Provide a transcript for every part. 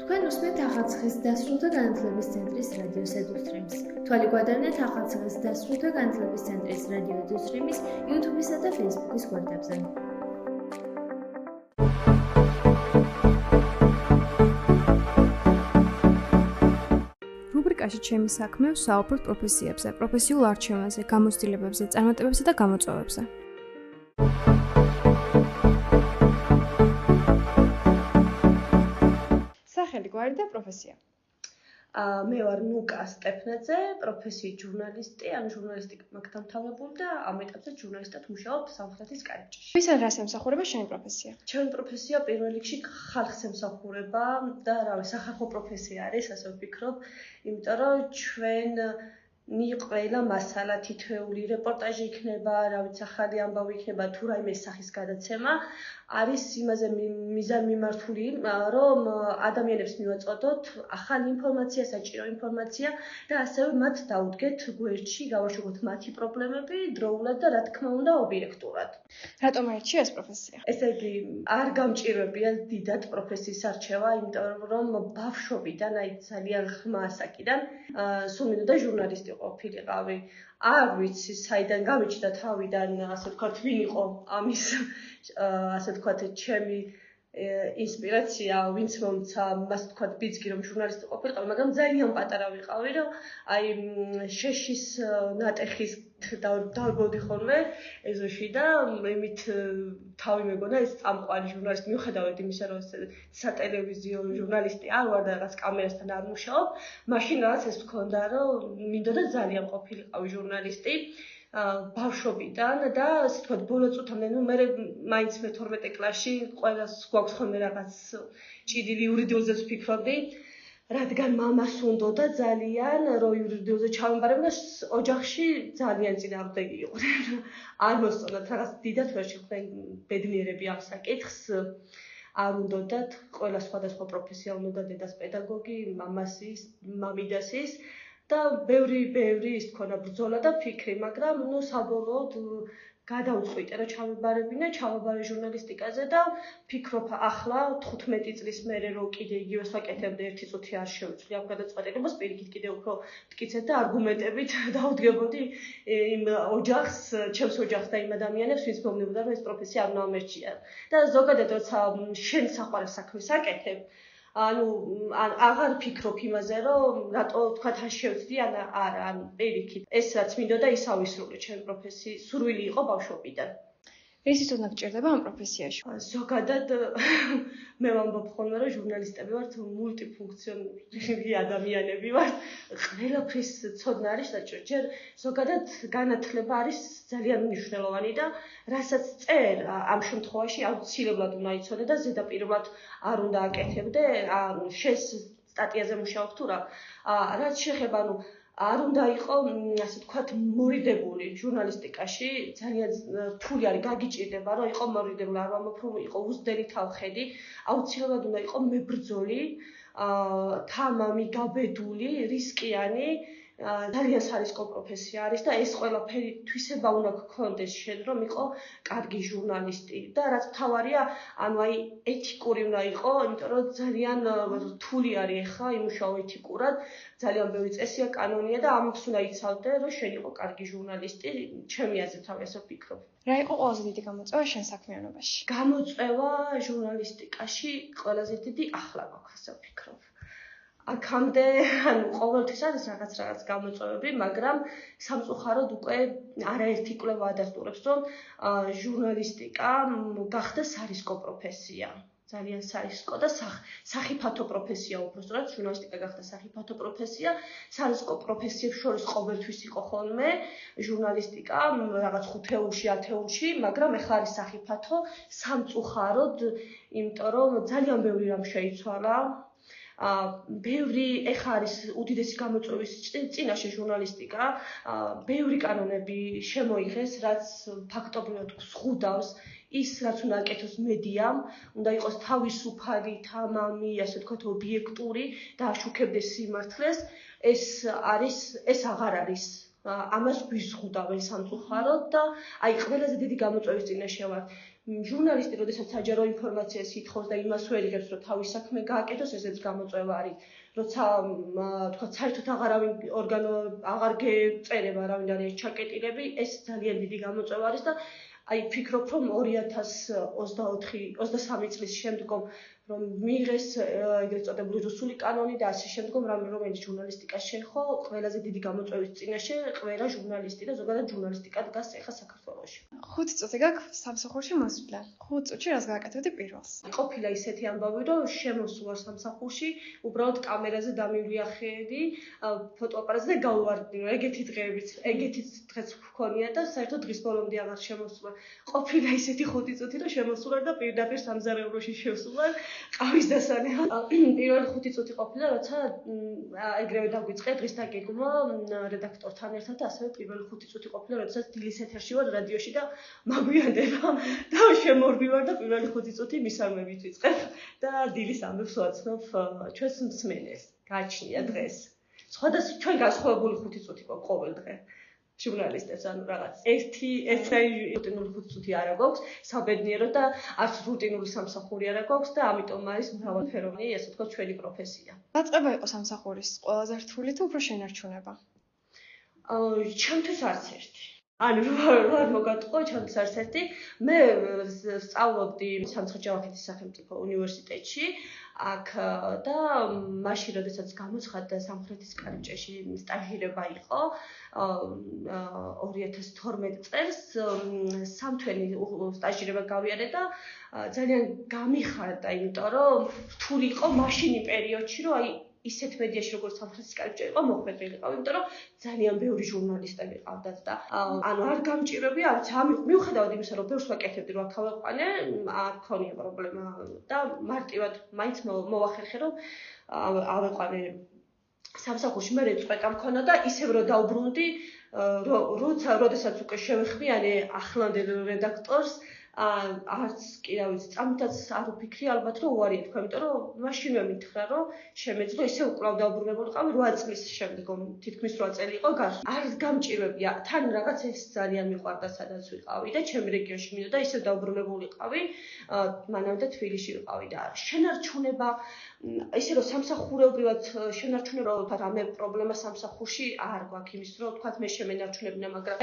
თქვენ უსმენთ ახალციხის დასრულთა განათლების ცენტრის რადიო ედუსტრიმს. თვალი გვადარნეთ ახალციხის დასრულთა განათლების ცენტრის რადიო ედუსტრიმის YouTube-ისა და Facebook-ის გვერდებზე. რუბრიკაში ჩემი საქმე ვსაუბრობთ პროფესიებზე, პროფესიულ არჩევანზე, გამოცდილებებზე, წარმატებებზე და გამოწვევებზე. სახელი, გვარი და პროფესია. მე ვარ ნუკა სტეფნაძე, პროფესიით ჟურნალისტი, ჟურნალისტიკა დამთავრებული და ამ ეტაპზე ჟურნალისტად მუშაობ სამხრეთის კარიბჭეში. ვისაც რას ემსახურება შენი პროფესია? ჩემი პროფესია პირველ რიგში ხალხს ემსახურება და სახალხო პროფესია არის, ასე ვფიქრობ, იმიტომ რომ ჩვენ ყველა მასალა, თითოეული რეპორტაჟი იქნება, ახალი ამბავი იქნება, თუ რაიმე სახის გადაცემა არის იმაზე მიზანმიმართული, რომ ადამიანებს მივაწყოდოთ ახალი ინფორმაცია, საჭირო ინფორმაცია და ასევე მათ დაუდგეთ გვერდში, გავაშვებოთ მათი პრობლემები დროულად და რა თქმა უნდა ობიექტურად. რატომ აირჩია ეს პროფესია? ესე იგი, არ გამჭირვებია დიდად პროფესიის არჩევა, იმიტომ რომ ბავშვობიდან, ძალიან ხმა ასაკიდან სულ მინდოდა ჟურნალისტი ყოფილიყავი. არ ვიცი, საიდან გამიჩნდა თავიდან, ასე ვთქვათ, ვინ იყო ამის, ასე ვთქვათ, ჩემი ინსპირაცია, ვინც მომცა, მას ვთქვათ, ბიძგი რომ ჟურნალისტი ყოფილიყავი, მაგრამ ძალიან პატარა ვიყავი, რომ აი შეშის ნატეხის დავბოდი ხოლმე ეზოში და იმით თავი მეგონა ეს წამყვანი ჟურნალისტი, მიუხედავად იმისა, რომ სატელევიზიო ჟურნალისტი არ ვარ და რაღაც კამერასთან არ მუშაობ, მაშინ რაღაც ეს ვქონდა, რომ მინდოდა ძალიან ყოფილიყავი ჟურნალისტი. ბავშვობიდან და ასე ვთქვათ, ბოლო წუთამდე, მე მაინც მე-12 კლასში ყველას გვაქვს ხოლმე რაღაც ჭიდილი იურიდიულზეც ვფიქრობდი, რადგან მამას უნდოდა ძალიან, რომ იურიდიულზე ჩავემბარებოდი და ოჯახში ძალიან წინააღმდეგი იყვნენ. არ მოსწონდათ რაღაც დიდად ვერ შეხვდნენ ბედნიერები ამ საკითხს. არ უნდათ ყველა სხვადასხვა პროფესია უნდა დედას პედაგოგი, მამას ის, მამიდას ის და ბევრი ის თქონა ბრძოლა და ფიქრი, მაგრამ საბოლოოდ გადავწყვიტე რომ ჩავაბარე ჟურნალისტიკაზე და ფიქრობ ახლა 15 წლის მერე რომ კიდე იგივეს ვაკეთებდი, ერთი წუთი არ შევიცვლი ამ გადაწყვეტილებას, პირიქით კიდე უფრო მტკიცედ და არგუმენტებით დავუდგებოდი იმ ოჯახს, ჩემს ოჯახს და იმ ადამიანებს, ვინც მომნებოდა რომ ეს პროფესია არ უნდა ამერჩია. და ზოგადად როცა შენ საყვარელ საქმეს აკეთებ, აღარ ფიქრობ იმაზე, რომ რატო თქვა თან შევცდი, არა, პირიქით. ეს რაც მინდოდა ის ავისრულე ჩემი პროფესიის სურვილი იყო ბავშვობიდან. რისიც უნდა გჭირდება ამ პროფესიაში? ზოგადად მე ვამბობ ხოლმე, რომ ჟურნალისტები ვართ მულტიფუნქციონალური ადამიანები ვართ. ყველაფრის ცოდნა არის საჭირო. ჯერ ზოგადად განათლება არის ძალიან მნიშვნელოვანი და რასაც წერ ამ შემთხვევაში აუცილებლად უნდა იცოდე და ზედაპირულად არ უნდა აკეთებდე, შენს სტატიაზე მუშაობ თუ რა. რაც შეეხება, არ უნდა იყო, ასე ვთქვათ, მორიდებული ჟურნალისტიკაში, ძალიან რთული არის, გაგიჭირდება, რომ იყო მორიდებული, არ ვამბობ, რომ იყო უზდენი თავხედი, აუცილებლად უნდა იყო მებრძოლი, თამამი, გაბედული, რისკიანი, ძალიან სარისკო პროფესია არის და ეს ყველაფერი თვისება უნდა გქონდეს შენ, რომ იყო კარგი ჟურნალისტი და რაც მთავარია, აი ეთიკური უნდა იყო, იმიტომ რომ ძალიან რთული არის ახლა იმუშაო ეთიკურად, ძალიან ბევრი წესია, კანონია და ამის უნდა იცავდე, რომ შენ იყო კარგი ჟურნალისტი, ჩემი აზრით ასე ვფიქრობ. რა იყო ყველაზე დიდი გამოწვევა შენ საქმიანობაში? გამოწვევა ჟურნალისტიკაში ყველაზე დიდი ახლა მაქვს, ასე ვფიქრობ. აქამდე, ყოველთვის არის რაღაც გამოწვევები, მაგრამ სამწუხაროდ უკვე არაერთი კვლევა ადასტურებს, რომ ჟურნალისტიკა გახდა სარისკო პროფესია. ძალიან სარისკო და სახიფათო პროფესია უბრალოდ, ჟურნალისტიკა გახდა სახიფათო პროფესია, სარისკო პროფესიებს შორის ყოველთვის იყო ხოლმე ჟურნალისტიკა, რაღაც 5-ეულში, 10-ეულში, მაგრამ ეხლა არის სახიფათო, სამწუხაროდ, იმიტომ რომ ძალიან ბევრი რამ შეიცვალა. ბევრი ეხა არის უდიდესი გამოწვევის წინაშე ჟურნალისტიკა, ბევრი კანონები შემოიღეს, რაც ფაქტობრივად ზღუდავს ის, რაც უნდა აკეთოს მედიამ, უნდა იყოს თავისუფალი, თამამი, ასე ვთქვათ, ობიექტური და აშუქებდეს სიმართლეს. ეს აღარ არის. ამას გვიზღუდავენ სამწუხაროდ და აი ყველაზე დიდი გამოწვევის წინაშე ვარ. ჟურნალისტი, როდესაც საჯარო ინფორმაციას ითხოვს და იმას ვერ იღებს, რომ თავის საქმე გააკეთოს, ესეც გამოწვევა არის. როცა თქვა საერთოდ აღარავინ ორგანო აღარ გეწერება, არავინ არ არის ჩაკეტილები, ეს ძალიან დიდი გამოწვევა არის და აი ფიქრობ, რომ 2023 წლის შემდგომ რომ მიიღეს ეგრეთ წოდებული რუსული კანონი და ასე შემდგომ რომელიც ჟურნალისტიკა შეხო, ყველაზე დიდი გამოწვევის წინაშე ყველა ჟურნალისტი და ზოგადად ჟურნალისტიკა დგას ახლა საქართველოში. 5 წუთი გაქვს სამსახურში მოსვლა. 5 წუთში რას გააკეთებდი პირველს? ყოფილა ისეთი ამბავი, რომ შემოსვლა სამსახურში, უბრალოდ კამერაზე დამივიახედი, ფოტოაპარატზე და გავვარდი, რომ ეგეთი დღეც ვქონია და საერთოდ დღის ბოლომდე აღარ შემოსვლა. ყოფილა ისეთი 5 წუთი, რომ შემოსვლა და პირდაპირ სამზარეულოში შევსვლა. ყავის დასანება. პირველი 5 წუთი ყოფილა, როცა ეგრევე დაგვიწყე დღის დაგეგმვა რედაქტორთან ერთად და ასევე პირველი 5 წუთი ყოფილა, როდესაც დილის ეთერში ვარ რადიოში და მაგვიანდება და შემორბივარ და პირველი 5 წუთი მისარმებით ვიწყებ და დილის ამბებს ვაცნობ ჩვენს მსმენელს. გააჩნია დღეს. სხვადასხვა ჩვენ განსხვავებული 5 წუთი ყოველ დღე. ჟურნალისტებს ანუ რაღაც ერთი რუტინული 5 წუთი არ აქვს, საბედნიერო და არც რუტინული სამსახური არ აქვს და ამიტომ არის მრავალფეროვანი, ასე ვთქვათ, ჩვენი პროფესია. დაწყება იყო სამსახურის ყველაზე რთული თუ უფრო შენარჩუნება? ჩემთვის არც ერთი. ანუ რა მოგატყო, ჩემთვის არც ერთი. მე სწავლობდი სამცხე-ჯავახეთის სახელმწიფო უნივერსიტეტში. აქ და მაშინ როდესაც გამოცხადდა სამხრეთის კარიბჭეში სტაჟირება იყო 2012 წელს სამთვენი სტაჟირება გავიარე და ძალიან გამიხარდა, იმიტომ რომ რთული იყო მაშინი პერიოდში, რომ აი ისეთ მედიაში როგორც სამხრეთის კარიბჭე იყო მოხვედრილი ყავ, იმიტომ რომ ძალიან ბევრი ჟურნალისტები ყავდათ და ანუ არ გამჭირებია, არც მიუხედავად იმისა, რომ ბევრს ვაკეთებდი, რომ აქ ავეყვანე, არ მქონია პრობლემა და მარტივად მაინც მოვახერხე, რომ ავეყვანე სამსახურში. მე რეწყვეტა მქონა და ისევ რომ დაუბრუნდი, როდესაც უკვე შევეხმიანე ახლანდელ რედაქტორს, არც კი რა ვიცი, წამითაც არ ვფიქრი ალბათ რომ უარია თქვა, იმიტომ რომ მაშინვე მითხრა რომ შემეძლო, ისე უკვლავ დაუბრუნებულიყავი 8 წლის შემდგომ, თითქმის 8 წელი იყო გასული. არ გამჭირებია, თან რაღაც ეს ძალიან მიყვარდა, სადაც ვიყავი და ჩემ რეგიონში მინდოდა ისე დაუბრუნებულიყავი, მანამდე თბილისში ვიყავი და შენარჩუნება ისე რომ სამსახურეობრივად შენარჩუნება თქვა რამე პრობლემა სამსახურში არ გვაქვს იმის რომ თქვა მე შემენარჩუნებინა, მაგრამ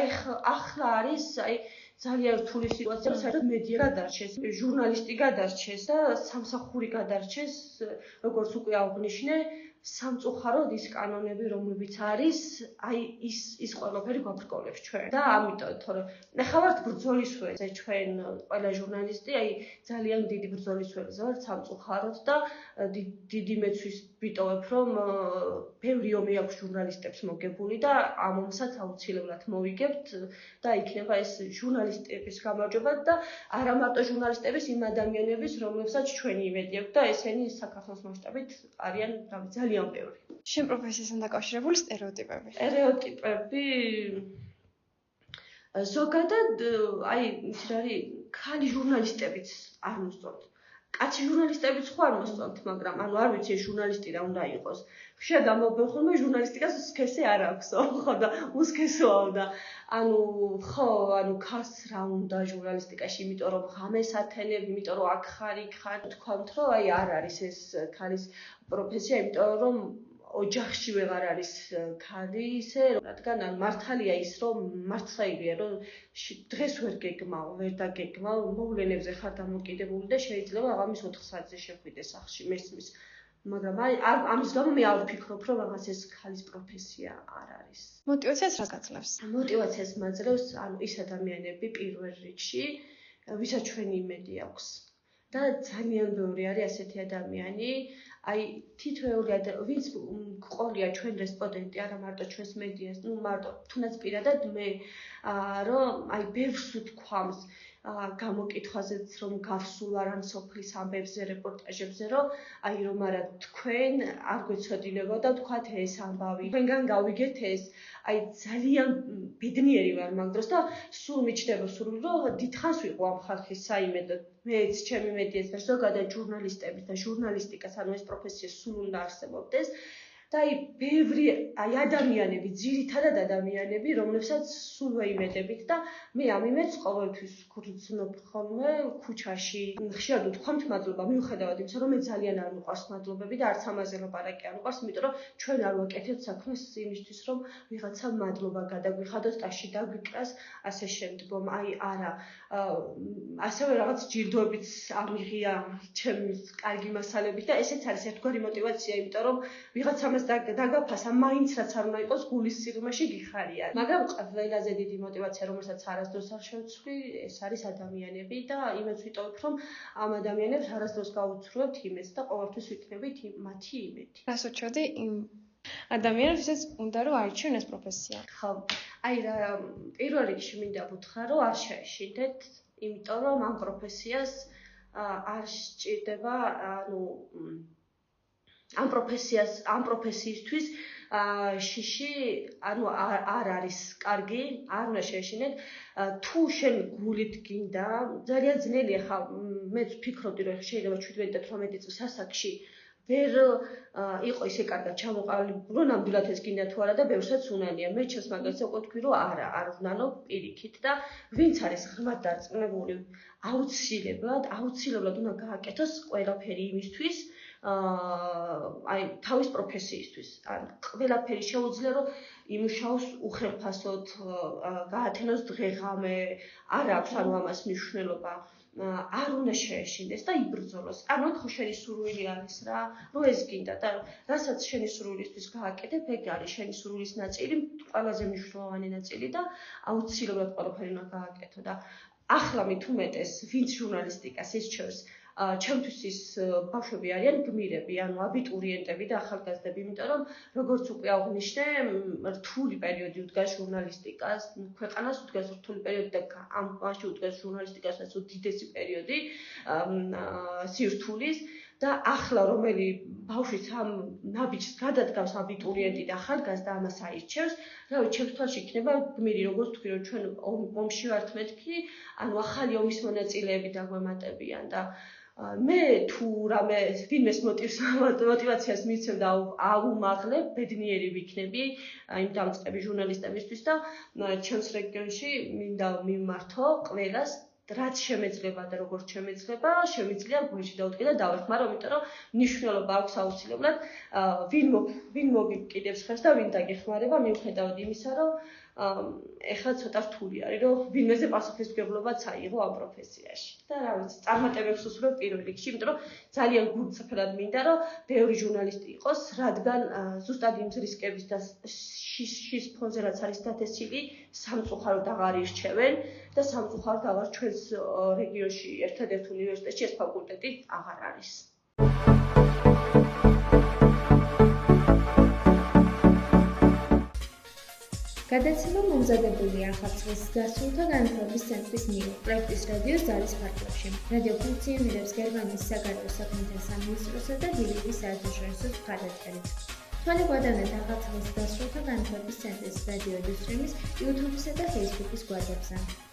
ახლა არის აი ძალიან რთული სიტუაცია, საერთოდ მედია გადარჩეს, ჟურნალისტი გადარჩეს და სამსახური გადარჩეს, როგორც უკვე აღნიშნე, სამწუხაროდ ის კანონები, რომლებიც არის, აი ის ყველაფერი გვაბრკოლებს ჩვენ. და ამიტომ, თორემ ნახავართ ბრძოლის ველზე ჩვენ ყველა ჟურნალისტი, აი ძალიან დიდი ბრძოლის ველზე ვართ სამწუხაროდ და დიდი მეცვის ვიტოვებ, რომ ბევრი ომი აქვს ჟურნალისტებს მოგებული და ამ ომსაც აუცილებლად მოვიგებთ და იქნება ეს ჟურნალისტების გამარჯვება და არა მარტო ჟურნალისტების, იმ ადამიანების, რომლებსაც ჩვენი იმედი აქვს და ესენი საქართველოს მასშტაბით არიან ძალიან ბევრი. შენ პროფესიასთან დაკავშირებული სტერეოტიპები. სტერეოტიპები ზოგადად აი ის არის ქალი ჟურნალისტებიც არ მოსწონთ. კაცი ჟურნალისტებიც ხო არ მოსწონთ, მაგრამ ანუ არ ვიცი ეს ჟურნალისტი რა უნდა იყოს. ხშირად ამბობენ ხოლმე ჟურნალისტიკას სქესი არ აქვსო, ხო და უსქესოა და ანუ ქალს რა უნდა ჟურნალისტიკაში, იმიტომ რომ ღამეს ათენებ, იმიტომ რომ აქ ხარ, იქ ხარ, თქვათ რომ აი არ არის ეს ქალის პროფესია, იმიტომ რომ ოჯახში ვეღარ არის ქალი ისე, რადგან მართალია ის, რომ მართლაია, რომ დღეს ვერ გეგმავ, ვერ დაგეგმავ, მოვლენებზე ხარ დამოკიდებული და შეიძლება აღამის 4 საათზე შეხვიდე სახლში მესმის. მაგრამ აი ამის გამო მე არ ვფიქრობ, რომ რაღაც ეს ქალის პროფესია არ არის. მოტივაციას რა გაძლევს? მოტივაციას მაძლევს ანუ ის ადამიანები პირველ რიგში, ვისაც ჩვენი იმედი აქვს. და ძალიან ბევრი არის ასეთი ადამიანი, აი თითოეული ვინც ყოლია ჩვენ რესპონდენტი, არა მარტო ჩვენს მედიას, მარტო თუნდაც პირადად მე რომ აი ბევრს ვთქვამს გამოკითხვაზეც რომ გავსულ არ ამ სოფლის ამბებზე, რეპორტაჟებზე, რომ აი რომ არა თქვენ არ გვეცოდინებო და თქვათ ეს ამბავი. თქვენგან გავიგეთ ეს, აი ძალიან ბედნიერი ვარ მაგ დროს და სულ მიჩნდება სურვილი რომ დიდხანს ვიყო ამ ხალხის საიმედოდ. მეც ჩემი მედიას და ზოგადად ჟურნალისტების და ჟურნალისტიკას, ანუ ეს პროფესია სულ უნდა არსებობდეს. და აი ბევრი ადამიანები, ძირითადად ადამიანები, რომლებსაც სულ ვეიმედებით და მე ამ იმედს ყოველთვის გრძნობ ხოლმე ქუჩაში. ხშირად ვთქვამთ მადლობა, მიუხედავად იმისა, რომ მე ძალიან არ მიყვარს მადლობები და არც ამაზე ლაპარაკი არ მიყვარს, იმიტომ რომ ჩვენ არ ვაკეთებთ საქმეს იმისთვის, რომ ვიღაცამ მადლობა გადაგვიხადოს, ტაში დაგვიკრას, ასე შემდგომ. აი არა. ასევე რაღაც ჯილდოებიც ამიღია ჩემი კარგი მასალებით და ესეც არის ერთგვარი мотиваცია, იმიტომ რომ ვიღაცამას დაგაფასა, მაინც რაც არ უნდა იყოს გულის სიღრმეში გიხარია. მაგრამ ყველაზე დიდი мотиваცია, რომელსაც არასდროს არ შევცვლი, ეს არის ადამიანები და იმედს ვიტოვებ, რომ ამ ადამიანებს არასდროს გაუცრუებთ იმედს და ყოველთვის ვიქნებით მათი იმედი. რას უჩვენდი იმ ადამიანებს, ვისაც უნდა რომ აირჩიონ ეს პროფესია? ხო, აი რა პირველ რიგში მინდა ვუთხრა, რომ არ შეეშინდეთ, იმიტომ რომ ამ პროფესიას არ სჭირდება, ამ პროფესიისთვის შიში, არ არის კარგი, არ უნდა შეეშინეთ. თუ შენ გულით გინდა, ძალიან ძნელია ხა, მეც ვფიქრობდი, რომ შეიძლება 17-18 წლის ასაკში ვერ იყო ისე კარგად ჩამოყალიბებული, ნამდვილად ეს გინდა თუ არა და ბევრსაც უნანია. მე ჩემს მაგალითს უკვე თქვი, რომ არ ვნანო პირიქით და ვინც არის ღრმად დარწმუნებული, აუცილებლად უნდა გააკეთოს ყველაფერი იმისთვის, აი თავის პროფესიისთვის. ან ყველაფერი შეუძლია, რომ იმუშაოს უხერხასოდ, გაათენოს დღე-ღამე, არ აქვს ანუ ამას მნიშვნელობა. არ უნდა შეეშინდეს და იბრძოლოს. ანუ ხო შენი სურვილი არის რა, რომ ეს გინდა და რასაც შენი სურვილისთვის გააკეთებ, ეგ არის შენი სურვილის ნაწილი, ყველაზე მნიშვნელოვანი ნაწილი და აუცილებლად ყველაფერი უნდა გააკეთო და ახლა მით უმეტეს, ვინც ჟურნალისტიკას ისჩევს, ჩემთვის ის ბავშვები არიან გმირები, ანუ აბიტურიენტები და ახალგაზრდები, იმიტომ რომ როგორც უკვე აღვნიშნე, რთული პერიოდი უდგას ჟურნალისტიკას, ქვეყანას უდგას რთული პერიოდი და ამ მაშინ უდგას ჟურნალისტიკასაც უდიდესი პერიოდი სირთულის და ახლა რომელი ბავშვიც ამ ნაბიჯს გადადგავს აბიტურიენტი და ახალგაზრდა ამას აირჩევს, რავი, ჩემს თვალში იქნება გმირი, როგორც თქვი, რომ ჩვენ ომში ვართ მეთქი, ანუ ახალი ომის მონაწილეები დაგვემატებიან და მე თუ რამე ვინმეს мотиваციას მიცემ და აუმაღლებ, ბედნიერი ვიქნები იმ დამწყები ჟურნალისტებისთვის და ჩემს რეგიონში მინდა მიმართო ყველას რაც შემეძლება და როგორც შემეძლება, შემიძლია გულში დავუდგე და დავეხმარო, იმიტომ რომ მნიშვნელობა აქვს აუცილებლად ვინ მოგიკიდებს ხელს და ვინ დაგეხმარება, მიუხედავად იმისა, რომ ეხლა ცოტა რთული არის, რომ ვინმეზე პასუხისმგებლობაც აიღო ამ პროფესიაში. და რა ვიცი, წარმატებებს უსურვებ პირველ რიგში, იმიტომ რომ ძალიან გულწრფელად მინდა, რომ ბევრი ჟურნალისტი იყოს, რადგან ზუსტად იმ რისკების და შის ფონზე რაც არის დათესილი, სამწუხაროდ აღარ ირჩევენ და სამწუხაროდ აღარ ჩვენს რეგიონში ერთადერთ უნივერსიტეტში ეს ფაკულტეტი აღარ არის. გადაცემა მომზადებულია ახალწლის დასრულთა განათლების ცენტრის მიერ პროექტის რადიოს ზარის ფარგლებში. რადიო ფუნქციონირებს გერმანიის საგარეო საქმეთა სამინისტროსა და დილების საერთაშორისო მხარდაჭერით. თვალე გვადევნეთ ახალწლის დასრულთა განათლების ცენტრის რადიო დისტრიმის YouTube-სა და Facebook-ის გვერდებზე.